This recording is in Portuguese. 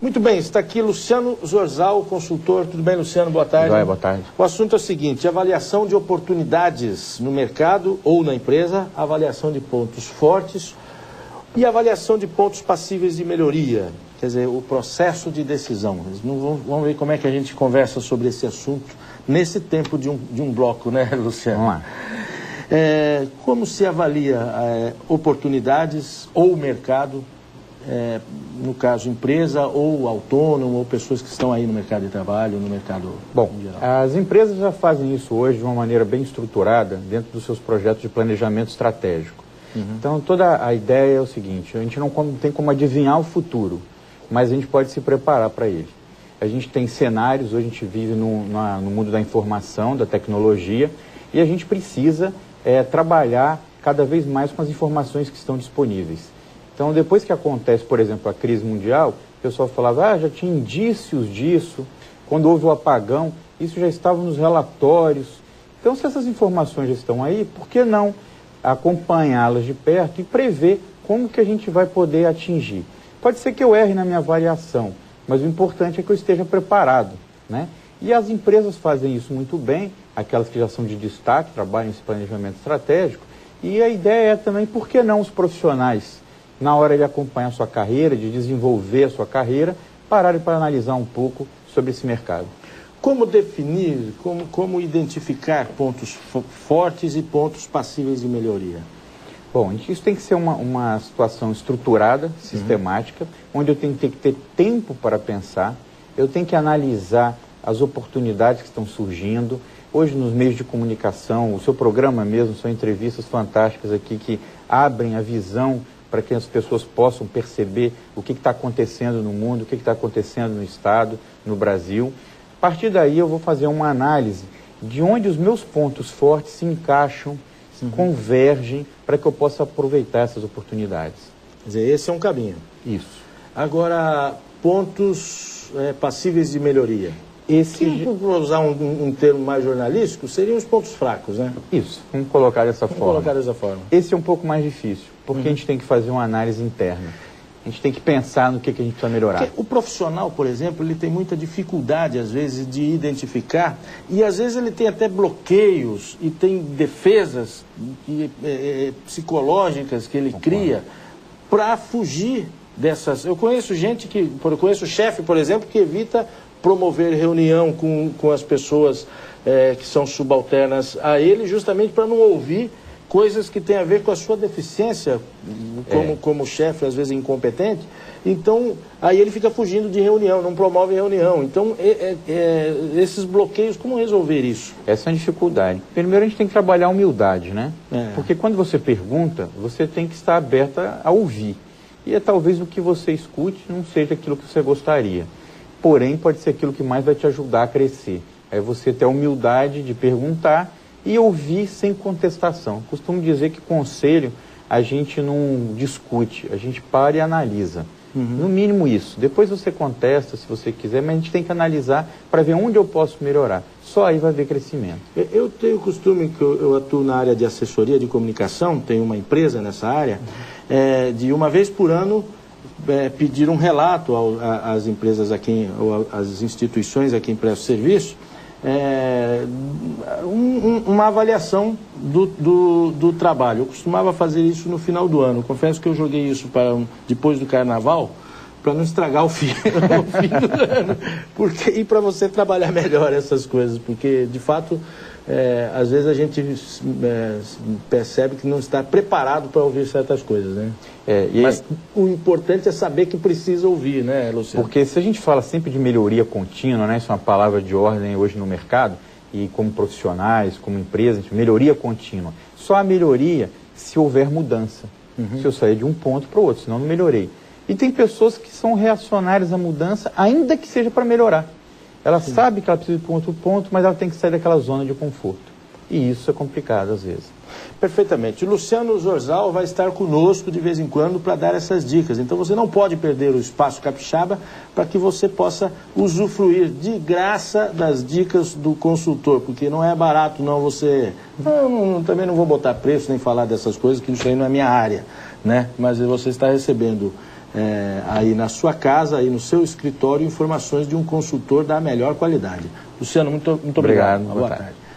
Muito bem, está aqui Luciano Zorzal, consultor. Tudo bem, Luciano? Boa tarde. Joia, boa tarde. O assunto é o seguinte: avaliação de oportunidades no mercado ou na empresa, avaliação de pontos fortes e avaliação de pontos passíveis de melhoria. Quer dizer, o processo de decisão. Vamos ver como é que a gente conversa sobre esse assunto nesse tempo de um bloco, né, Luciano? Vamos lá. Como se avalia oportunidades ou mercado, no caso empresa ou autônomo ou pessoas que estão aí no mercado de trabalho, no mercado em geral? As empresas já fazem isso hoje de uma maneira bem estruturada dentro dos seus projetos de planejamento estratégico. Então toda a ideia é o seguinte: a gente não tem como adivinhar o futuro, mas a gente pode se preparar para ele. A gente tem cenários, hoje a gente vive no mundo da informação, da tecnologia, e a gente precisa trabalhar cada vez mais com as informações que estão disponíveis. Então, depois que acontece, por exemplo, a crise mundial, o pessoal falava, já tinha indícios disso, quando houve o apagão, isso já estava nos relatórios. Então, se essas informações já estão aí, por que não acompanhá-las de perto e prever como que a gente vai poder atingir? Pode ser que eu erre na minha avaliação, mas o importante é que eu esteja preparado, né? E as empresas fazem isso muito bem, aquelas que já são de destaque, trabalham esse planejamento estratégico, e a ideia é também, por que não os profissionais, na hora de acompanhar a sua carreira, de desenvolver a sua carreira, pararem para analisar um pouco sobre esse mercado. Como definir, como identificar pontos fortes e pontos passíveis de melhoria? Bom, isso tem que ser uma situação estruturada, sistemática, onde eu tenho que ter tempo para pensar, eu tenho que analisar as oportunidades que estão surgindo. Hoje, nos meios de comunicação, o seu programa mesmo, são entrevistas fantásticas aqui que abrem a visão para que as pessoas possam perceber o que está acontecendo no mundo, o que está acontecendo no Estado, no Brasil. A partir daí eu vou fazer uma análise de onde os meus pontos fortes se encaixam, convergem, para que eu possa aproveitar essas oportunidades. Quer dizer, esse é um caminho. Isso. Agora, pontos passíveis de melhoria. Vou usar um termo mais jornalístico, seriam os pontos fracos, né? Isso, vamos colocar dessa forma. Esse é um pouco mais difícil, porque a gente tem que fazer uma análise interna. A gente tem que pensar no que a gente precisa melhorar. Porque o profissional, por exemplo, ele tem muita dificuldade, às vezes, de identificar, e às vezes ele tem até bloqueios e tem defesas psicológicas que ele cria para fugir dessas... Eu conheço chefe, por exemplo, que evita promover reunião com as pessoas que são subalternas a ele, justamente para não ouvir coisas que têm a ver com a sua deficiência como chefe, às vezes incompetente. Então, aí ele fica fugindo de reunião, não promove reunião. Então, esses bloqueios, como resolver isso? Essa é uma dificuldade. Primeiro, a gente tem que trabalhar a humildade, né? Porque quando você pergunta, você tem que estar aberta a ouvir. E talvez o que você escute não seja aquilo que você gostaria. Porém, pode ser aquilo que mais vai te ajudar a crescer. É você ter a humildade de perguntar e ouvir sem contestação. Costumo dizer que conselho a gente não discute, a gente para e analisa. No mínimo isso. Depois você contesta se você quiser, mas a gente tem que analisar para ver onde eu posso melhorar. Só aí vai haver crescimento. Eu tenho o costume, que eu atuo na área de assessoria de comunicação, tenho uma empresa nessa área, de uma vez por ano pedir um relato às empresas aqui, ou às instituições aqui em prestam serviço, uma avaliação do trabalho. Eu costumava fazer isso no final do ano. Confesso que eu joguei isso para depois do carnaval, para não estragar o fim do ano, e para você trabalhar melhor essas coisas, porque de fato às vezes a gente percebe que não está preparado para ouvir certas coisas, né? Mas o importante é saber que precisa ouvir, né, Luciano? Porque se a gente fala sempre de melhoria contínua, né, isso é uma palavra de ordem hoje no mercado, e como profissionais, como empresas, melhoria contínua. Só há melhoria se houver mudança. Se eu sair de um ponto para o outro, senão não melhorei. E tem pessoas que são reacionárias à mudança, ainda que seja para melhorar. Ela sabe que ela precisa ir para outro ponto, mas ela tem que sair daquela zona de conforto. E isso é complicado às vezes. Perfeitamente. O Luciano Zorzal vai estar conosco de vez em quando para dar essas dicas. Então você não pode perder o Espaço Capixaba para que você possa usufruir de graça das dicas do consultor, porque não é barato não você... também não vou botar preço nem falar dessas coisas, que isso aí não é minha área, né? Mas você está recebendo aí na sua casa, aí no seu escritório, informações de um consultor da melhor qualidade. Luciano, muito obrigado. Boa tarde.